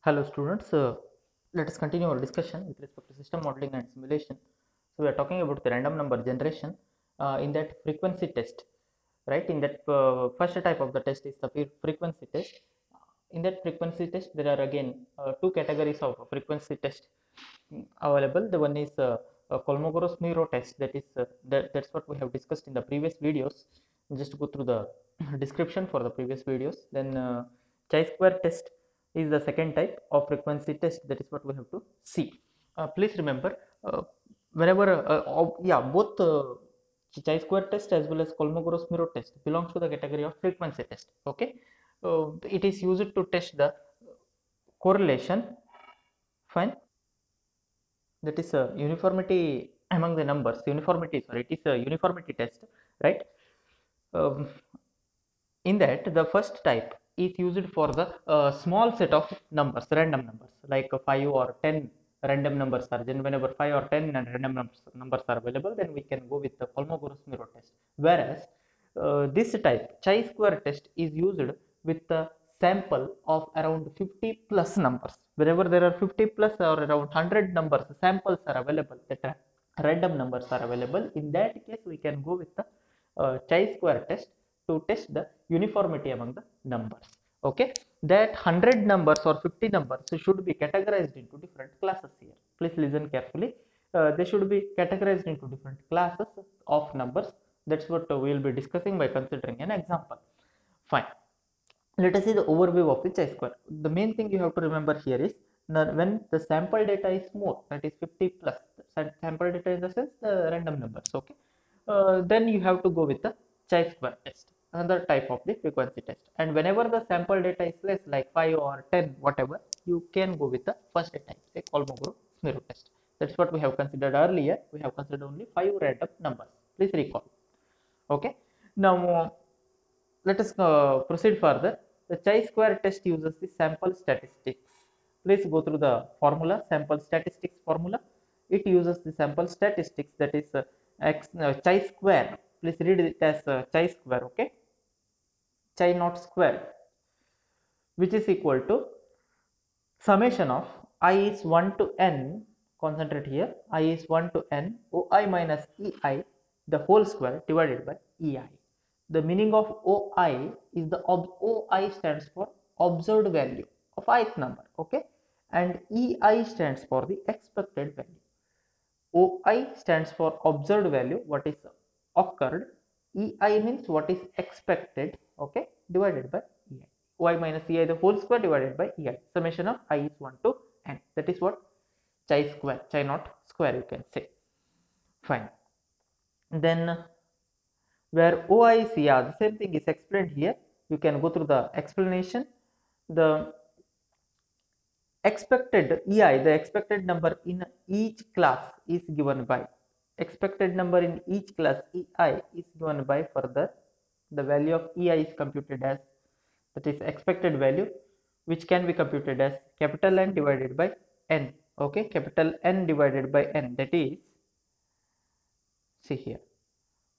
Hello students, let us continue our discussion with respect to system modeling and simulation. So we are talking about the random number generation in that frequency test, right? In that first type of the test is the frequency test. In that frequency test, there are again two categories of frequency test available. The one is Kolmogorov-Smirnov test. That's what we have discussed in the previous videos. Just go through the description for the previous videos. Then chi-square test is the second type of frequency test. That is what we have to see. Please remember, whenever both chi-square test as well as Kolmogorov-Smirnov test belongs to the category of frequency test. Okay, it is used to test the correlation. Fine, that is a uniformity among the numbers. Uniformity, sorry, it is a uniformity test, right? Um, in that, the first type is used for the small set of numbers, random numbers, like 5 or 10 random numbers are. Then whenever 5 or 10 and random numbers are available, then we can go with the Kolmogorov-Smirnov test. Whereas this type chi-square test is used with the sample of around 50 plus numbers. Wherever there are 50 plus or around 100 numbers, samples are available, that random numbers are available. In that case, we can go with the chi-square test to test the uniformity among the numbers. Okay, that 100 numbers or 50 numbers should be categorized into different classes here. Please listen carefully. They should be categorized into different classes of numbers. That's what we will be discussing by considering an example. Fine, let us see the overview of the chi-square. The main thing you have to remember here is when the sample data is more, that is 50 plus sample data, in the sense the random numbers. Okay, then you have to go with the chi-square test, another type of the frequency test. And whenever the sample data is less, like 5 or 10 whatever, you can go with the first type, like Kolmogorov-Smirnov test. That's what we have considered earlier. We have considered only 5 random numbers, please recall. Okay, now let us proceed further. The chi-square test uses the sample statistics. Please go through the formula, sample statistics formula. It uses the sample statistics, that is chi-square. Please read it as chi-square, okay? Chi naught square, which is equal to summation of I is 1 to n, concentrate here, I is 1 to n, OI minus EI, the whole square, divided by EI. The meaning of OI is the OI stands for observed value of ith number, okay, and EI stands for the expected value. OI stands for observed value, what is occurred. EI means what is expected, okay, divided by EI. OI minus EI the whole square divided by EI. Summation of I is 1 to n. That is what chi-square, chi naught square, you can say. Fine. Then where OI, yeah, the same thing is explained here. You can go through the explanation. The expected EI, the expected number in each class is given by, expected number in each class EI is given by, further the value of EI is computed as, that is expected value, which can be computed as capital N divided by N. Okay, capital N divided by N, that is, see here,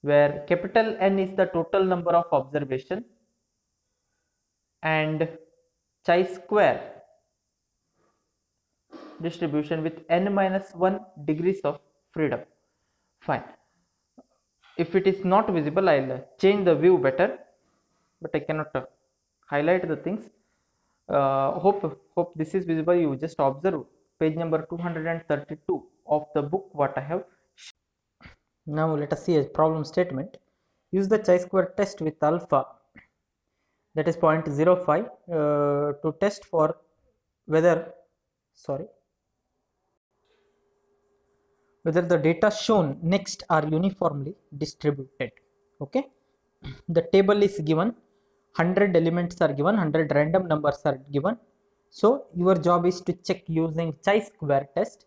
where capital N is the total number of observation and chi-square distribution with n minus 1 degrees of freedom. Fine. If it is not visible, I'll change the view better, but I cannot highlight the things. Hope this is visible. You just observe page number 232 of the book what I have. Now let us see a problem statement. Use the chi-square test with alpha, that is 0.05, to test for whether, whether the data shown next are uniformly distributed. Okay, the table is given, 100 elements are given, 100 random numbers are given. So your job is to check using chi-square test,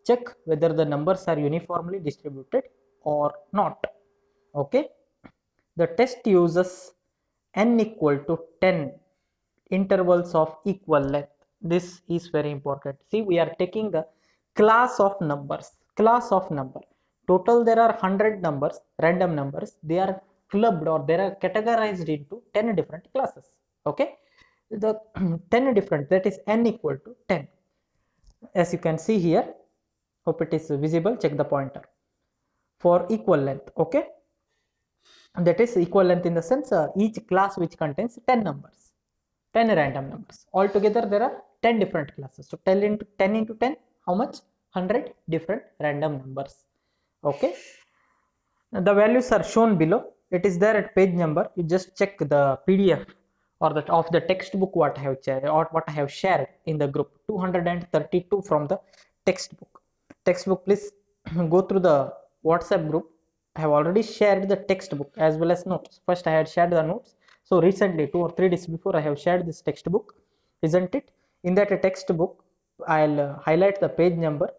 check whether the numbers are uniformly distributed or not. Okay, the test uses n equal to 10 intervals of equal length. This is very important. See, we are taking the class of numbers, class of number. Total there are 100 numbers, random numbers. They are clubbed or they are categorized into 10 different classes. Okay, the 10 different, that is n equal to 10. As you can see here, hope it is visible, check the pointer, for equal length. Okay, that is equal length in the sense each class which contains 10 numbers, 10 random numbers. Altogether there are 10 different classes. So 10 into 10, how much? 100 different random numbers. Okay, the values are shown below. It is there at page number. You just check the PDF or the of the textbook what I have shared, or what I have shared in the group. 232 from the textbook. Textbook, please go through the WhatsApp group. I have already shared the textbook as well as notes. First I had shared the notes. So recently, 2 or 3 days before, I have shared this textbook, isn't it? In that textbook, I'll highlight the page number.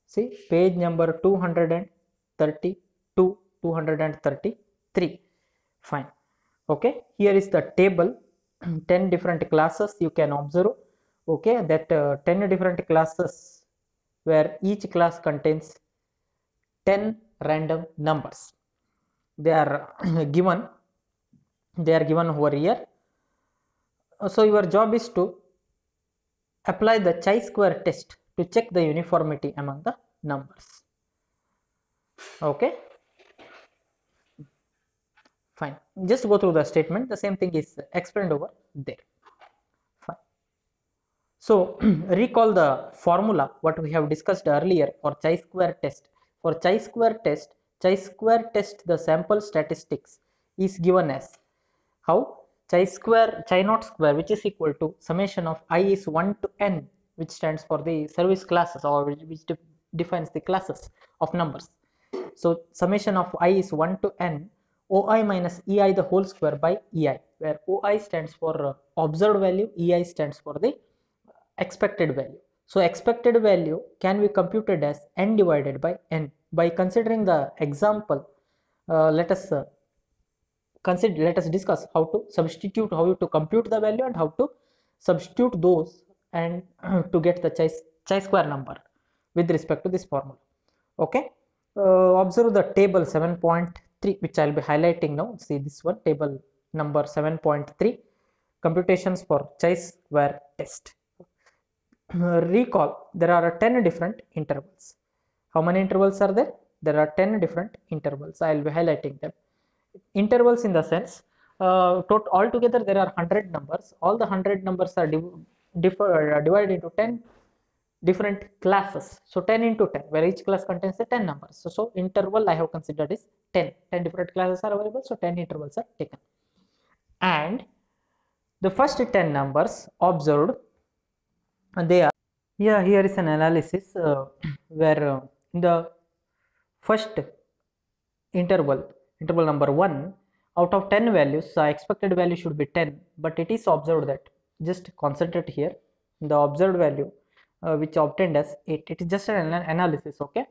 See, page number 232, 233. Fine. Okay, here is the table. 10 different classes you can observe. Okay, that 10 different classes where each class contains 10 random numbers. They are given. They are given over here. So your job is to apply the chi-square test to check the uniformity among the numbers. Okay, fine. Just go through the statement. The same thing is explained over there. Fine. So recall the formula what we have discussed earlier for chi-square test. For chi-square test, the sample statistics is given as how? Chi naught square, which is equal to summation of I is 1 to n, which stands for the service classes, or which defines the classes of numbers. So summation of I is 1 to n OI minus EI the whole square by EI, where OI stands for observed value, EI stands for the expected value. So expected value can be computed as n divided by n. By considering the example, let us discuss how to substitute, how to compute the value, and how to substitute those and to get the chi-square number with respect to this formula. Okay, observe the table 7.3, which I'll be highlighting now. See this one, table number 7.3, computations for chi-square test. Recall, there are 10 different intervals. How many intervals are there? There are 10 different intervals. I will be highlighting them. Intervals in the sense, altogether there are 100 numbers. All the 100 numbers are divided into 10 different classes. So 10 into 10, where each class contains 10 numbers. So interval I have considered is 10. 10 different classes are available, so 10 intervals are taken. And the first 10 numbers observed, they are, here is an analysis where in the first interval number 1, out of 10 values, expected value should be 10, but it is observed that, just concentrate here, the observed value which obtained as 8, it is just an analysis. Okay,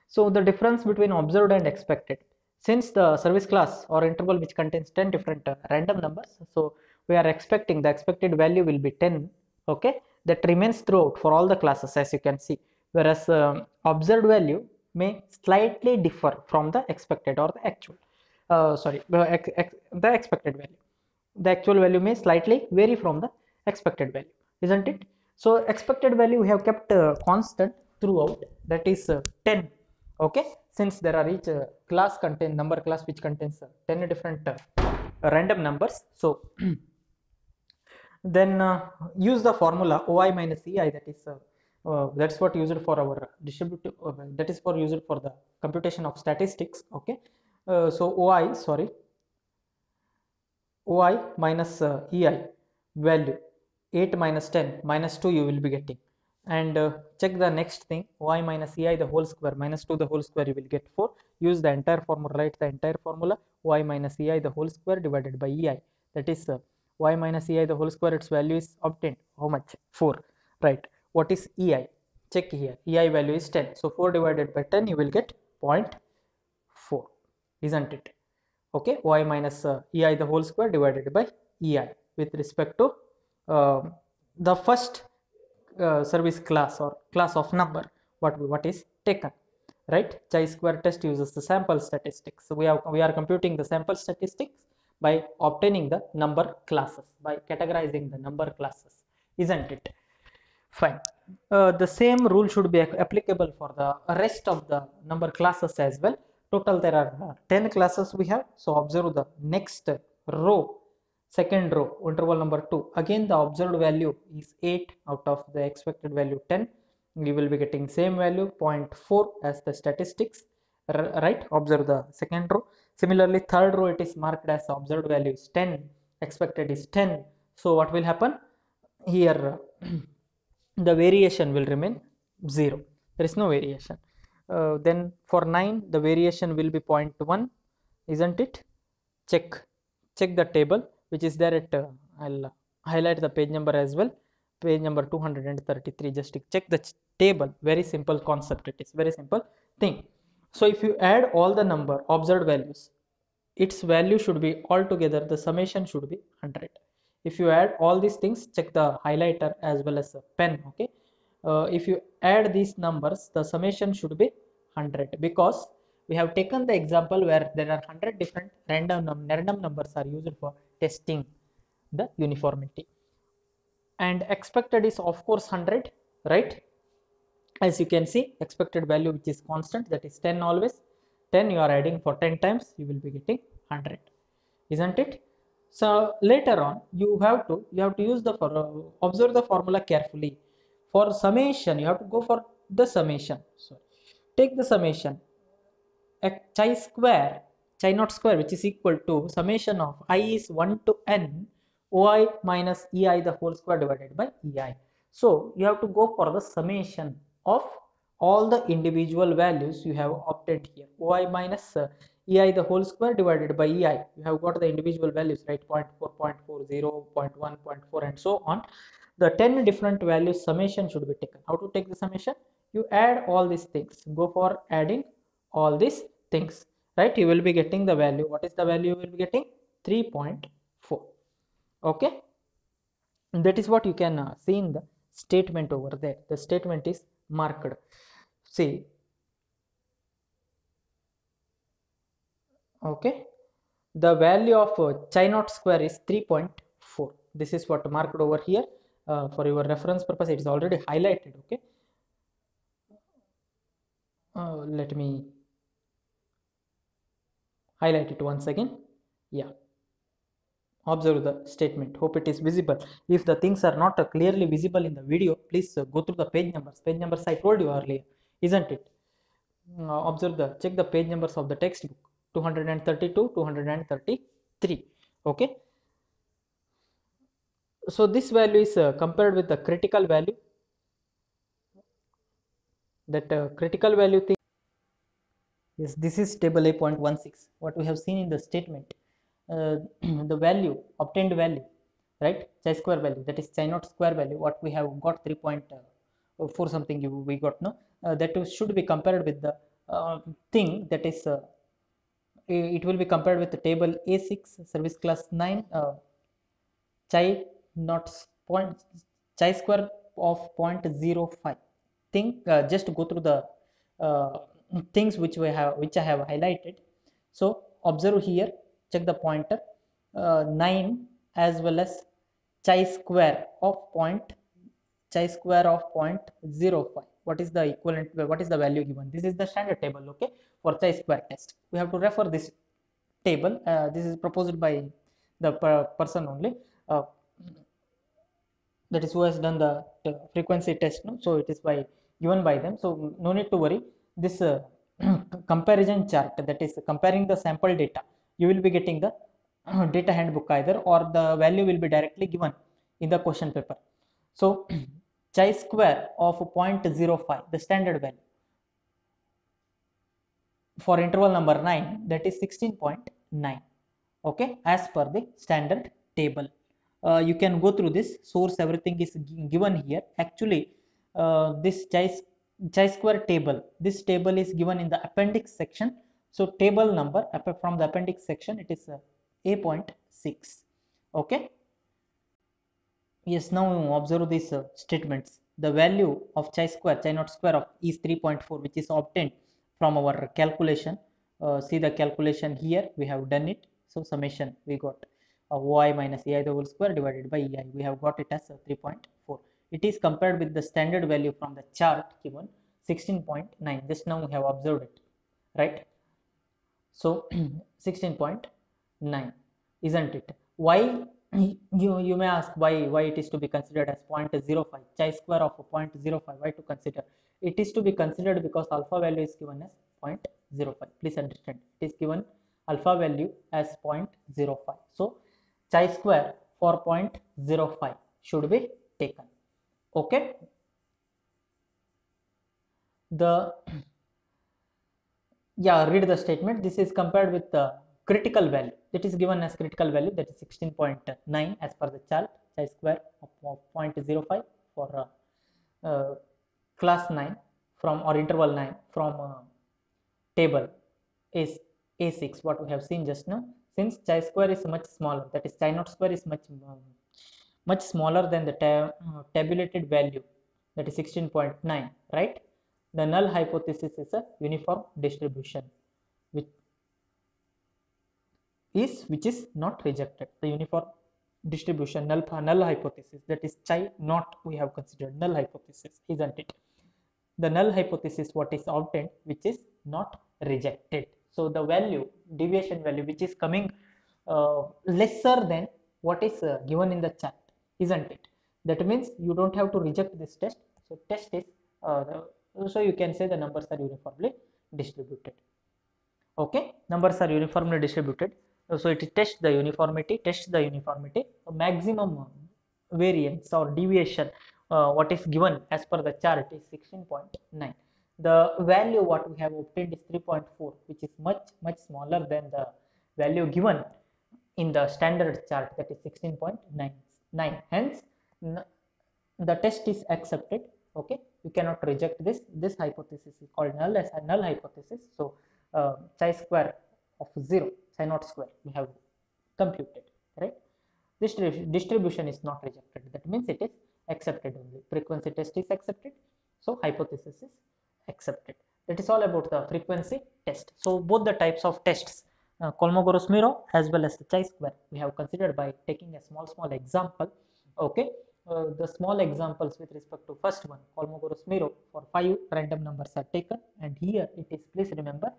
so the difference between observed and expected, since the service class or interval which contains 10 different random numbers, so we are expecting the expected value will be 10. Okay, that remains throughout for all the classes, as you can see, whereas observed value may slightly differ from the expected or the actual, the expected value. The actual value may slightly vary from the expected value, isn't it? So expected value we have kept constant throughout, that is 10. Okay, since there are each class which contains 10 different random numbers, so then use the formula OI minus EI, that's what used for our distributive, that is for used for the computation of statistics. Okay, so OI minus EI value 8 minus 10 minus 2 you will be getting, and check the next thing, OI minus EI the whole square minus 2 the whole square, you will get 4. Use the entire formula, write the entire formula, OI minus EI the whole square divided by EI, that is y minus EI the whole square, its value is obtained, how much? 4. Right, what is EI? Check here, EI value is 10, so 4 divided by 10 you will get 0.4, isn't it? Okay, y minus EI the whole square divided by EI with respect to the first service class or class of number what is taken, right? Chi-square test uses the sample statistics, so we are computing the sample statistics by obtaining the number classes, by categorizing the number classes, isn't it? Fine. The same rule should be applicable for the rest of the number classes as well. Total there are 10 classes we have. So observe the next row, second row, interval number 2. Again the observed value is 8 out of the expected value 10. We will be getting same value 0.4 as the statistics, right? Observe the second row. Similarly third row, it is marked as observed value is 10, expected is 10. So what will happen here? The variation will remain 0. There is no variation. Then for 9 the variation will be 0.1, isn't it? Check the table which is there at I'll highlight the page number as well, page number 233. Just check the table. Very simple concept, it is very simple thing. So if you add all the number observed values, its value should be altogether, the summation should be 100. If you add all these things, check the highlighter as well as the pen. Okay, if you add these numbers, the summation should be 100, because we have taken the example where there are 100 different random numbers are used for testing the uniformity, and expected is of course 100, right? As you can see, expected value which is constant, that is 10 always. 10 you are adding for 10 times, you will be getting 100, isn't it? So later on you have to use the observe the formula carefully. For summation you have to go for the summation. So take the summation chi square, chi naught square, which is equal to summation of I is 1 to n oi minus ei the whole square divided by ei. So you have to go for the summation of all the individual values you have obtained here. Oi minus ei the whole square divided by ei. You have got the individual values, right? 0.4, 0.4, 0, 0.1, 0.4 and so on. The 10 different values summation should be taken. How to take the summation? You add all these things. Go for adding all these things, right? You will be getting the value. What is the value you will be getting? 3.4. okay, and that is what you can see in the statement over there. The statement is marked. See, okay, the value of chi naught square is 3.4. This is what marked over here. For your reference purpose, it is already highlighted. Okay, let me highlight it once again. Yeah, observe the statement. Hope it is visible. If the things are not clearly visible in the video, please go through the page numbers. Page numbers I told you earlier, isn't it? Check the page numbers of the textbook, 232, 233. Okay, so this value is compared with the critical value. That critical value thing, yes, this is table 8.16. What we have seen in the statement, the value, obtained value, right? Chi square value, that is chi naught square value. What we have got 3.4 something we got, no? That should be compared with the thing, that is it will be compared with the table A6 service class 9 chi naught point chi square of 0.05. Think just go through the uh, things which I have highlighted. So observe here, check the pointer, 9 as well as chi square of 0.05. What is the equivalent? What is the value given? This is the standard table. Okay, for chi square test we have to refer this table. This is proposed by the person only, that is who has done the frequency test, no? So it is by given by them, so no need to worry. This comparison chart, that is comparing the sample data, you will be getting the data handbook either, or the value will be directly given in the question paper. So chi square of 0.05, the standard value for interval number 9, that is 16.9. okay, as per the standard table. You can go through this source, everything is given here. Actually this chi square table, this table is given in the appendix section. So table number from the appendix section, it is A.6. okay. Yes, now observe these statements. The value of chi naught square of is 3.4, which is obtained from our calculation. See the calculation here, we have done it. So summation we got OI minus EI the whole square divided by EI. We have got it as 3.4. It is compared with the standard value from the chart given 16.9. Just now we have observed it, right? So 16.9, isn't it? Why, you may ask why it is to be considered as 0.05, chi square of 0.05. Why to consider? It is to be considered because alpha value is given as 0.05. Please understand, it is given alpha value as 0.05. So chi square for 0.05 should be taken. Okay. The read the statement. This is compared with the critical value, that is given as critical value, that is 16.9 as per the chart, chi square of 0.05 for class 9 from, or interval 9 from table is A6, what we have seen just now. Since chi square is much smaller, that is chi naught square is much smaller than the tabulated value, that is 16.9, right? The null hypothesis is a uniform distribution, which is not rejected. The uniform distribution null hypothesis, that is chi naught, we have considered null hypothesis, isn't it? The null hypothesis what is obtained, which is not rejected. So the value, deviation value, which is coming lesser than what is given in the chart, isn't it? That means you don't have to reject this test. So test is so you can say the numbers are uniformly distributed. Okay, numbers are uniformly distributed. So it tests the uniformity, maximum variance or deviation what is given as per the chart is 16.9. The value what we have obtained is 3.4, which is much smaller than the value given in the standard chart, that is 16.99. Hence the test is accepted. Okay, you cannot reject this hypothesis is called null as a null hypothesis. So chi square of 0, chi naught square we have computed, right? This distribution is not rejected, that means it is accepted only. Frequency test is accepted, so hypothesis is accepted. That is all about the frequency test. So both the types of tests, Kolmogorov-Smirnov as well as the chi square, we have considered by taking a small example. Okay, the small examples with respect to first one, Kolmogorov-Smirnov, for 5 random numbers are taken, and here it is, please remember,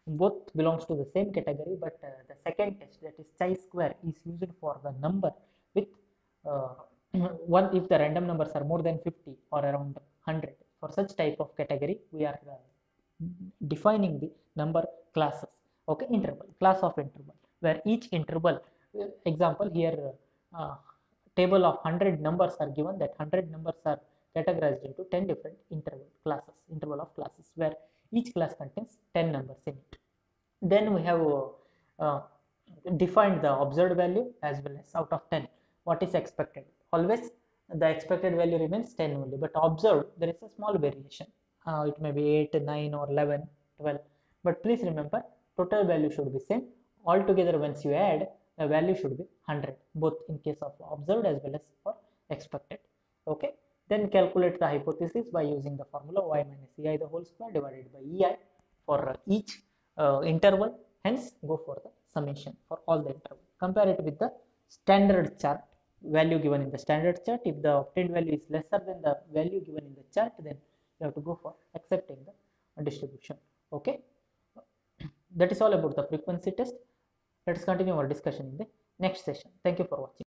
both belongs to the same category, but the second test, that is chi square, is used for the number with one, if the random numbers are more than 50 or around 100. For such type of category, we are defining the number classes. Okay, interval, class of interval, where each interval, example here, table of 100 numbers are given, that 100 numbers are categorized into 10 different interval of classes, where each class contains 10 numbers in it. Then we have defined the observed value as well as out of 10 what is expected. Always the expected value remains 10 only, but observed there is a small variation. It may be 8, 9 or 11, 12, but please remember total value should be same. Altogether once you add, the value should be 100, both in case of observed as well as for expected. Okay, then calculate the hypothesis by using the formula y minus ei the whole square divided by ei for each interval. Hence go for the summation for all the interval. Compare it with the standard chart value given in the standard chart. If the obtained value is lesser than the value given in the chart, then you have to go for accepting the distribution. Okay, that is all about the frequency test. Let us continue our discussion in the next session. Thank you for watching.